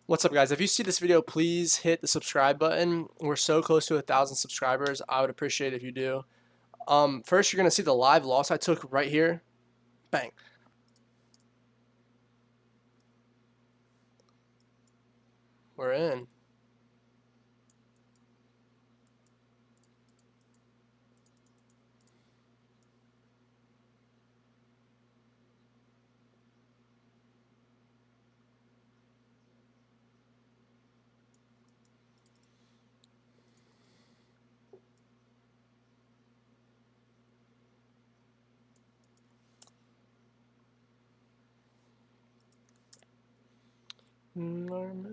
What's up, guys? If you see this video, please hit the subscribe button. We're so close to 1,000 subscribers. I would appreciate it if you do. First, you're gonna see the live loss I took right here. Bang. We're in. Remember.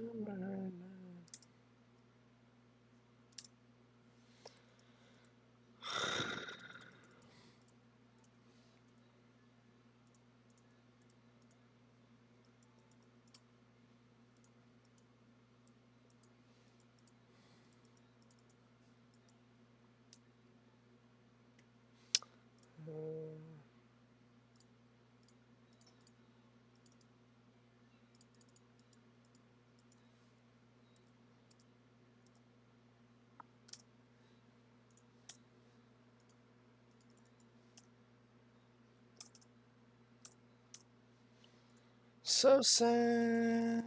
So sad.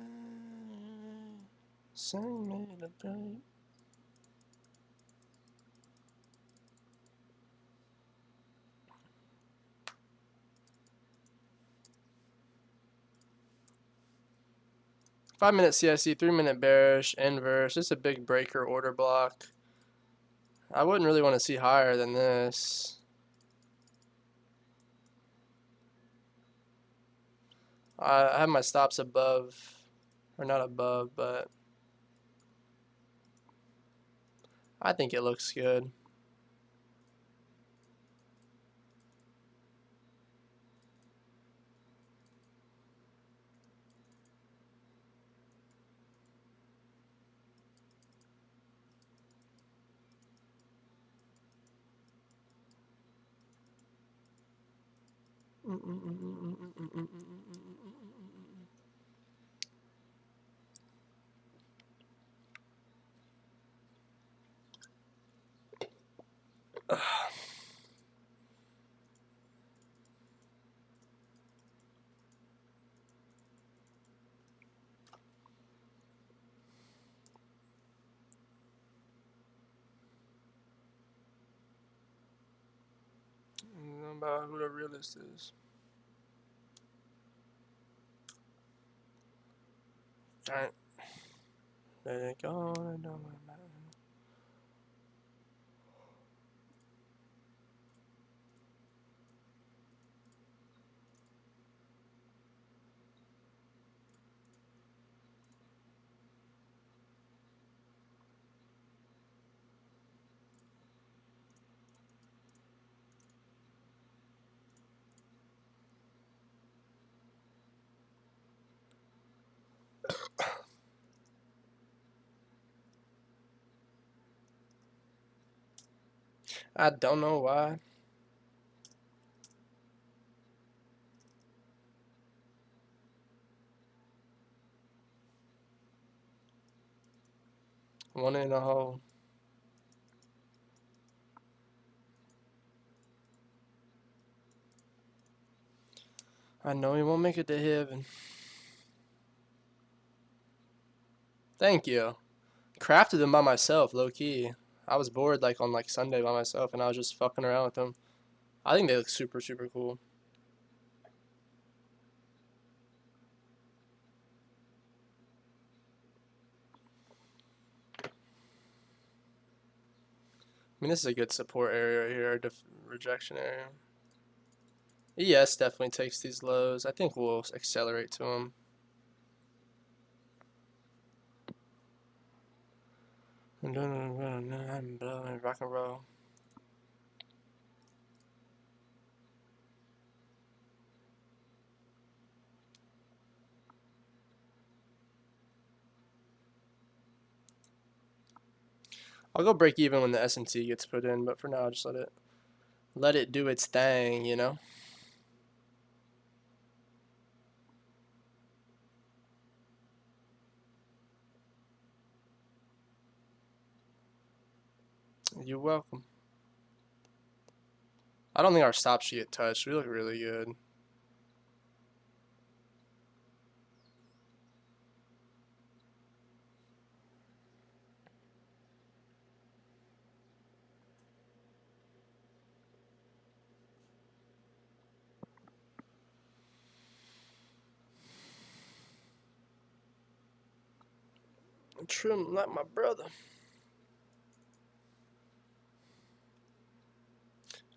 Sing me the day. Five-minute CIC, 3-minute bearish, inverse. This is a big breaker order block. I wouldn't really want to see higher than this. I have my stops above, or not above, but I think it looks good. About who the realist is. Alright. There you go. I don't know why. One in a hole. I know he won't make it to heaven. Thank you. Crafted them by myself, low key. I was bored like on like Sunday by myself, and I was just fucking around with them. I think they look super super cool. I mean, this is a good support area right here, rejection area. ES definitely takes these lows. I think we'll accelerate to them. Rock and roll. I'll go break even when the S&T gets put in, but for now, I'll just let it do its thing, you know. You're welcome. I don't think our stop should get touched. We look really good. Trim like my brother.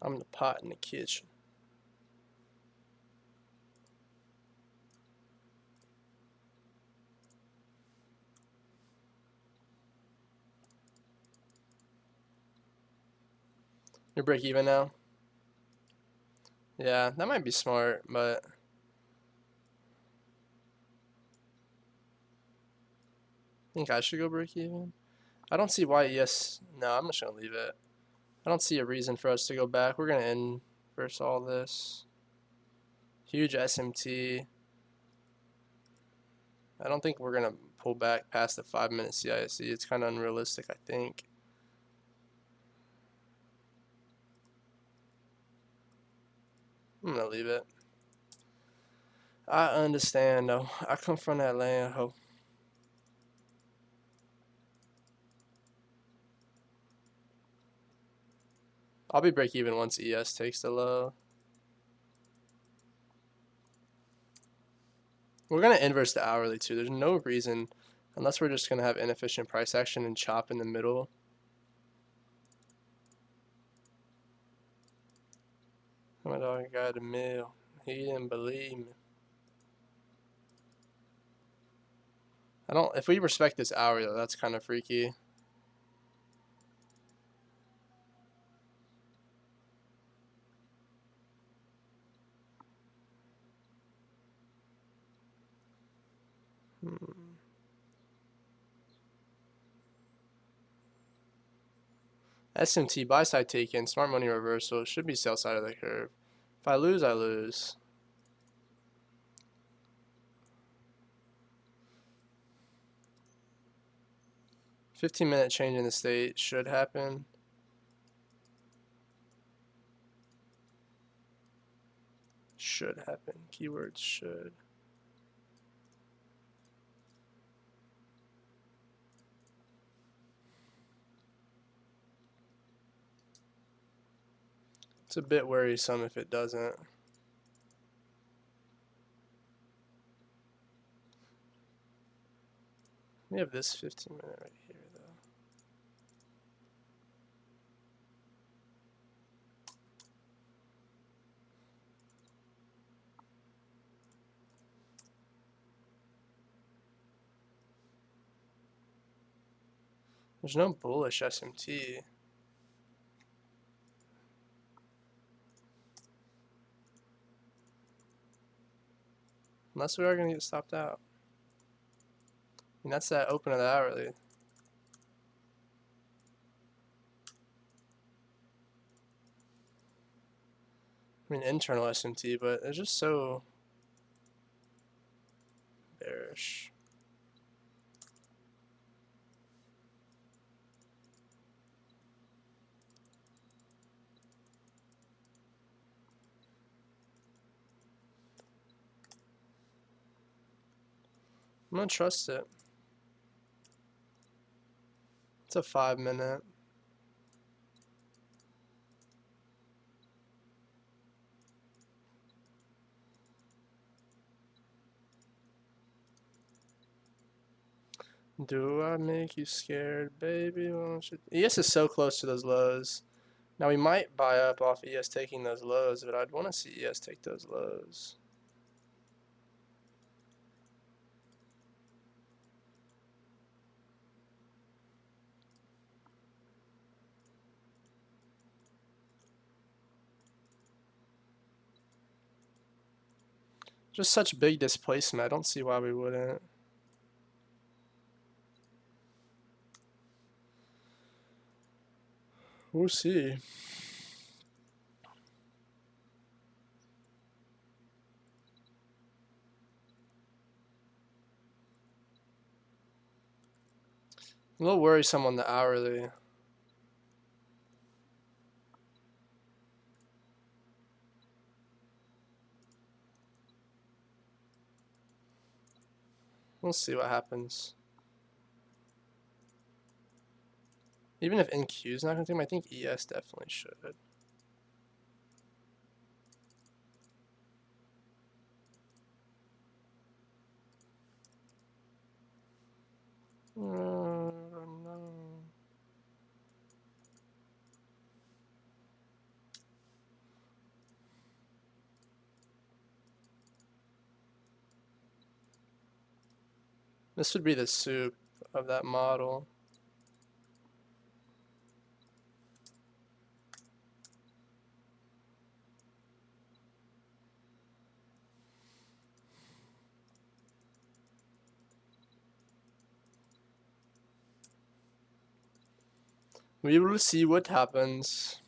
I'm the pot in the kitchen. You're break even now? Yeah, that might be smart, but I think I should go break even. I don't see why. Yes, no, I'm just gonna leave it. I don't see a reason for us to go back. We're gonna inverse all this. Huge SMT. I don't think we're gonna pull back past the 5-minute CISC. It's kind of unrealistic, I think. I'm gonna leave it. I understand though. I come from that land, ho. I'll be break even once ES takes the low. We're gonna inverse the hourly too. There's no reason, unless we're just gonna have inefficient price action and chop in the middle. My dog got a meal. He didn't believe me. I don't. If we respect this hour though, that's kind of freaky. SMT buy side taken. Smart money reversal. Should be sell side of the curve. If I lose, I lose. $15-minute change in the state should happen. Should happen. Keywords should. It's a bit worrisome if it doesn't. We have this 15-minute right here, though. There's no bullish SMT. Unless we are going to get stopped out. And that's that open of the hourly. I mean, internal SMT, but it's just so bearish. I'm going to trust it. It's a 5-minute. Do I make you scared, baby? Won't you? ES is so close to those lows. Now we might buy up off ES taking those lows, but I'd want to see ES take those lows. Just such big displacement. I don't see why we wouldn't. We'll see. A little worrisome on the hourly. We'll see what happens. Even if NQ is not going to take him, I think ES definitely should. No. This would be the soup of that model. We will see what happens.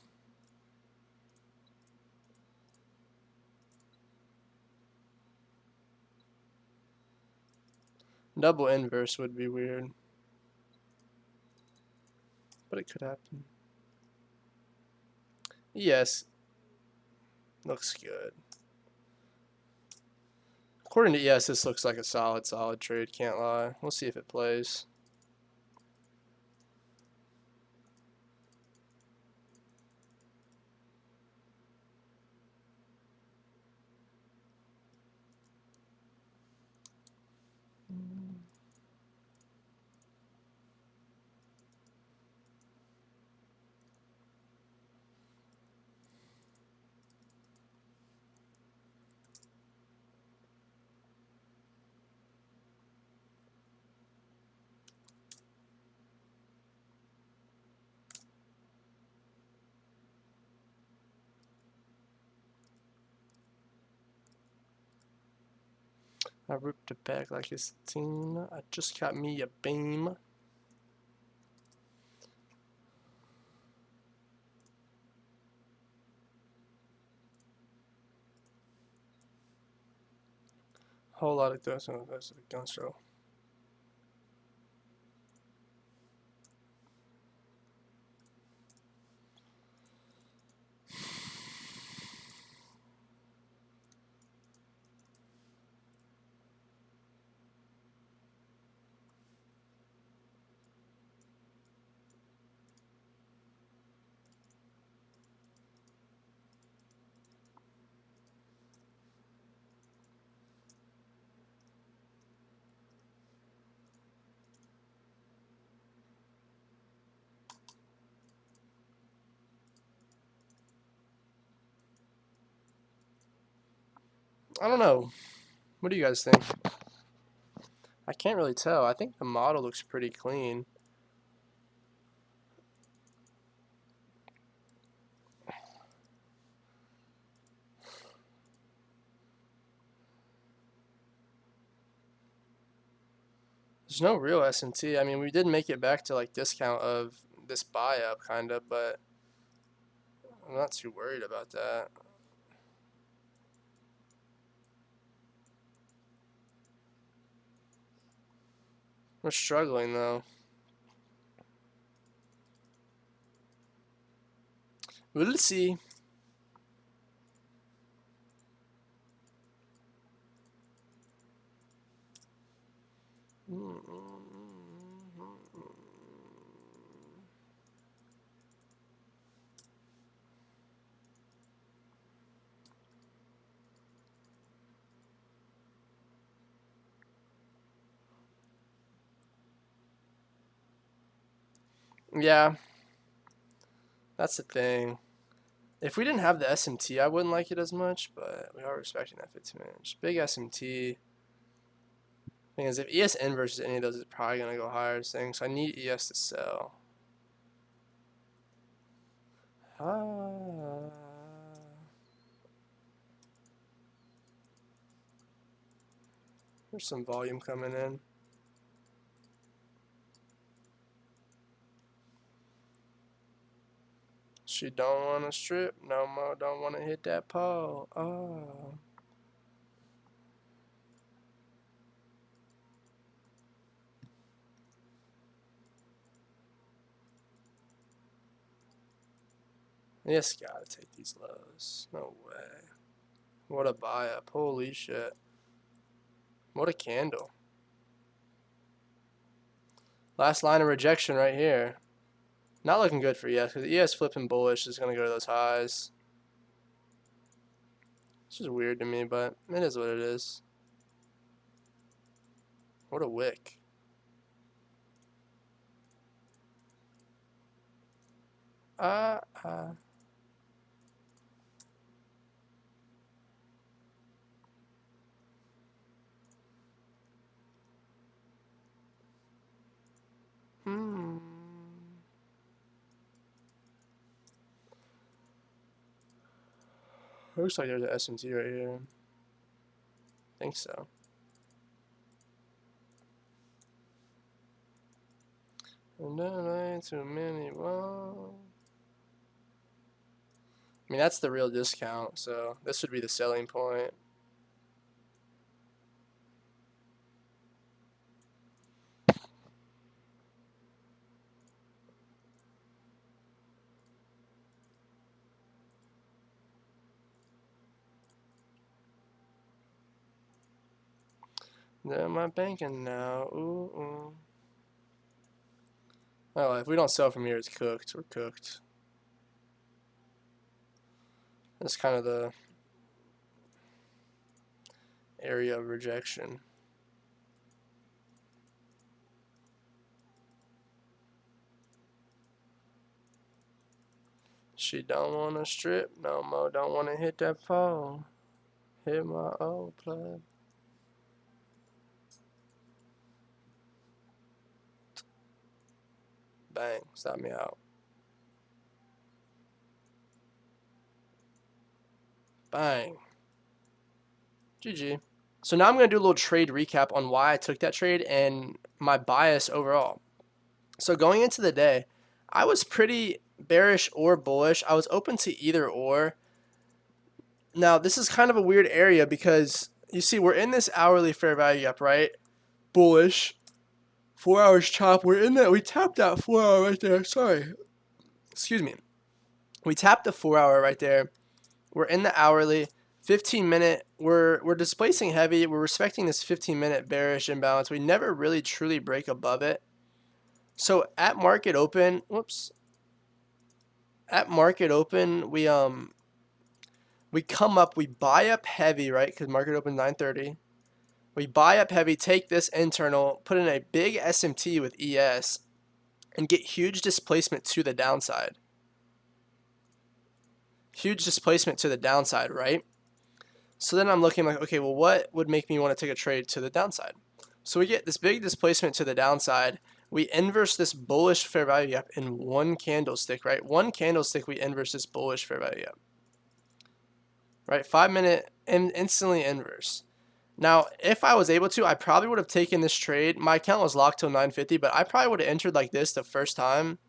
Double inverse would be weird, but it could happen. Yes, looks good. According to ES, this looks like a solid trade, can't lie. We'll see if it plays. I ripped it back like it's a team. I just got me a beam. Whole lot of those. Oh, that's a gun show. I don't know. What do you guys think? I can't really tell. I think the model looks pretty clean. There's no real SMT. I mean, we did make it back to like discount of this buy up kind of, but I'm not too worried about that. We're struggling though. We'll see. Yeah, that's the thing. If we didn't have the SMT, I wouldn't like it as much, but we are respecting that 15 inch. Big SMT. Thing is, if ES inverses any of those, it's probably going to go higher thing, so I need ES to sell. There's some volume coming in. She don't want to strip no more, don't want to hit that pole. Oh. Yes, gotta take these lows. No way. What a buy up. Holy shit. What a candle. Last line of rejection right here. Not looking good for ES, because ES flipping bullish is going to go to those highs. It's just weird to me, but it is what it is. What a wick. Uh, uh. Hmm. Looks like there's an SMT right here. I think so. And then I ain't too many. Well, I mean, that's the real discount, so this would be the selling point. Then my banking now. Ooh, ooh. Oh, if we don't sell from here, it's cooked. We're cooked. That's kind of the area of rejection. She don't want to strip no more. Don't want to hit that pole. Hit my old plug. Bang. Stop me out. Bang. GG. So now I'm going to do a little trade recap on why I took that trade and my bias overall. So going into the day, I was pretty bearish or bullish. I was open to either or. Now, this is kind of a weird area because you see we're in this hourly fair value gap, right? Bullish. 4 hours chop. We're in that. We tapped that 4 hour right there. Sorry. Excuse me. We tapped the 4 hour right there. We're in the hourly. 15-minute, we're displacing heavy. We're respecting this 15-minute bearish imbalance. We never really truly break above it. So at market open, whoops. At market open, we come up, we buy up heavy, right? Because market open 9:30. We buy up heavy, take this internal, put in a big SMT with ES, and get huge displacement to the downside. Huge displacement to the downside, right? So then I'm looking like, okay, well, what would make me want to take a trade to the downside? So we get this big displacement to the downside. We inverse this bullish fair value gap in one candlestick, right? One candlestick, we inverse this bullish fair value gap. Right? 5 minute and instantly inverse. Now, if I was able to, I probably would have taken this trade. My account was locked till 9:50, but I probably would have entered like this the first time.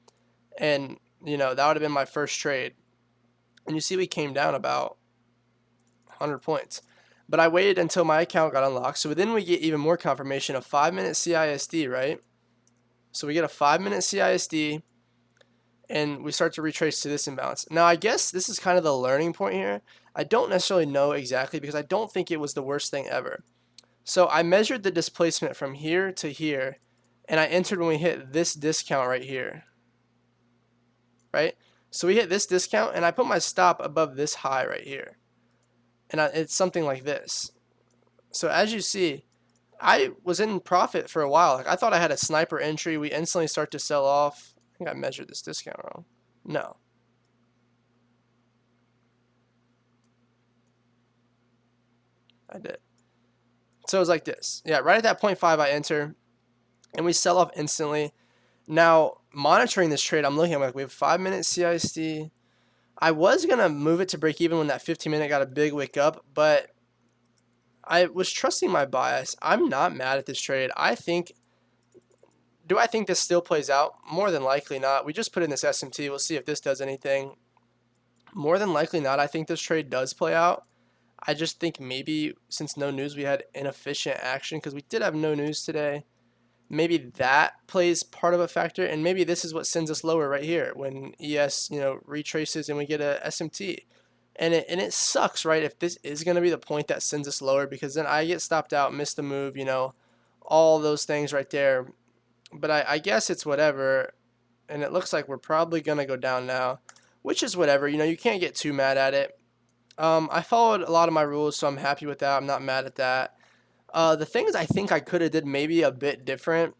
And, you know, that would have been my first trade. And you see we came down about 100 points. But I waited until my account got unlocked. So then we get even more confirmation of 5 minute CISD, right? So we get a 5 minute CISD and we start to retrace to this imbalance. Now, I guess this is kind of the learning point here. I don't necessarily know exactly because I don't think it was the worst thing ever. So I measured the displacement from here to here, and I entered when we hit this discount right here, right? So we hit this discount, and I put my stop above this high right here, and it's something like this. So as you see, I was in profit for a while. Like I thought I had a sniper entry. We instantly start to sell off. I think I measured this discount wrong. No. I did. So it was like this. Yeah, right at that 0.5 I enter, and we sell off instantly. Now, monitoring this trade, I'm looking, I'm like, we have 5 minute CISD. I was going to move it to break even when that 15-minute got a big wick up, but I was trusting my bias. I'm not mad at this trade. Do I think this still plays out? More than likely not. We just put in this SMT. We'll see if this does anything. More than likely not, I think this trade does play out. I just think maybe since no news, we had inefficient action because we did have no news today. Maybe that plays part of a factor, and maybe this is what sends us lower right here when ES, retraces and we get a SMT. And it sucks, right, if this is going to be the point that sends us lower because then I get stopped out, miss the move, all those things right there. but I guess it's whatever. And it looks like we're probably going to go down now, which is whatever. You know, you can't get too mad at it. I followed a lot of my rules, so I'm happy with that. I'm not mad at that. The things I think I could have did maybe a bit different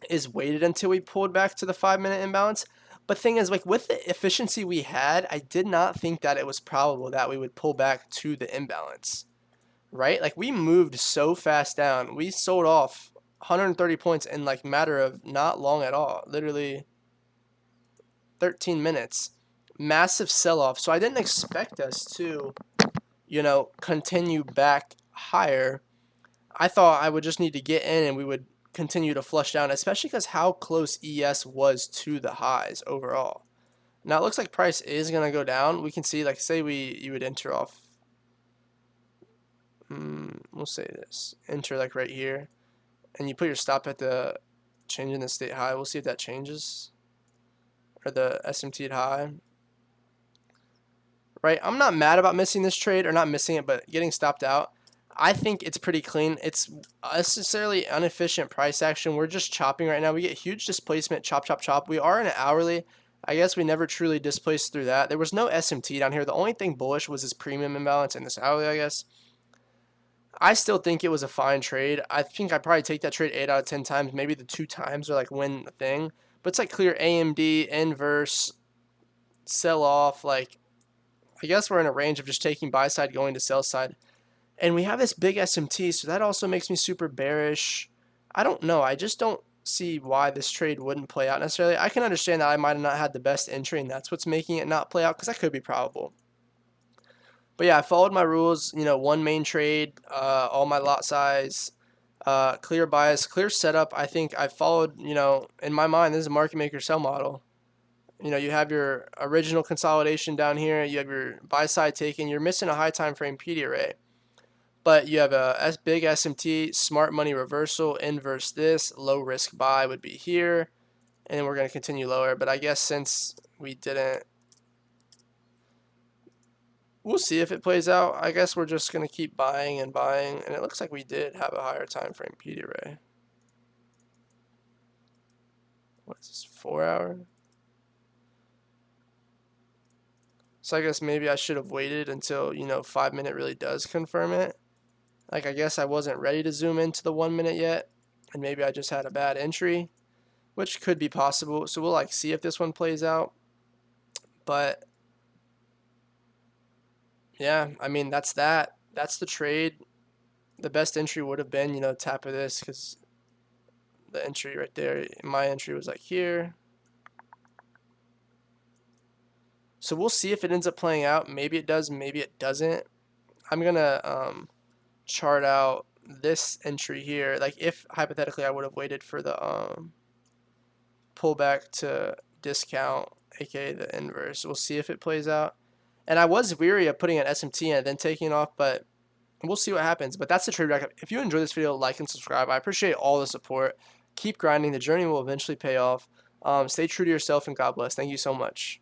is waited until we pulled back to the 5-minute imbalance. But thing is, like with the efficiency we had, I did not think that it was probable that we would pull back to the imbalance, right? Like we moved so fast down. We sold off 130 points in like matter of not long at all, literally 13 minutes. Massive sell-off. So I didn't expect us to, you know, continue back higher. I thought I would just need to get in and we would continue to flush down, especially because how close ES was to the highs overall. Now it looks like price is going to go down. We can see, like, say you would enter off, we'll say this, enter like right here, and you put your stop at the change in the state high. We'll see if that changes, or the SMT high. Right, I'm not mad about missing this trade, or not missing it, but getting stopped out. I think it's pretty clean. It's necessarily inefficient price action. We're just chopping right now. We get huge displacement, chop, chop, chop. We are in an hourly. I guess we never truly displaced through that. There was no SMT down here. The only thing bullish was this premium imbalance in this hourly, I guess. I still think it was a fine trade. I think I'd probably take that trade 8 out of 10 times. Maybe the 2 times are like win the thing. But it's like clear AMD, inverse, sell off. Like, I guess we're in a range of just taking buy side, going to sell side. And we have this big SMT, so that also makes me super bearish. I don't know. I just don't see why this trade wouldn't play out necessarily. I can understand that I might have not had the best entry, and that's what's making it not play out, because that could be probable. But yeah, I followed my rules. You know, one main trade, all my lot size, clear bias, clear setup. I think I followed, you know, in my mind, this is a market maker sell model. You know, you have your original consolidation down here. You have your buy side taken. You're missing a high time frame PD array. But you have a big SMT, smart money reversal, inverse this, low risk buy would be here, and then we're going to continue lower. But I guess since we didn't, we'll see if it plays out. I guess we're just going to keep buying and buying, and it looks like we did have a higher time frame PD array. What is this, 4 hour? So I guess maybe I should have waited until, you know, 5 minute really does confirm it. Like, I guess I wasn't ready to zoom into the 1 minute yet, and maybe I just had a bad entry, which could be possible. So we'll like see if this one plays out. But yeah, I mean, that's that. That's the trade. The best entry would have been, you know, tap of this, because the entry right there, my entry was like here. So we'll see if it ends up playing out. Maybe it does, maybe it doesn't. I'm gonna chart out this entry here. Like, if hypothetically I would have waited for the pullback to discount, aka the inverse. We'll see if it plays out. And I was weary of putting an SMT in and then taking it off, but we'll see what happens. But that's the trade wrap. If you enjoyed this video, like and subscribe. I appreciate all the support. Keep grinding. The journey will eventually pay off. Stay true to yourself, and God bless. Thank you so much.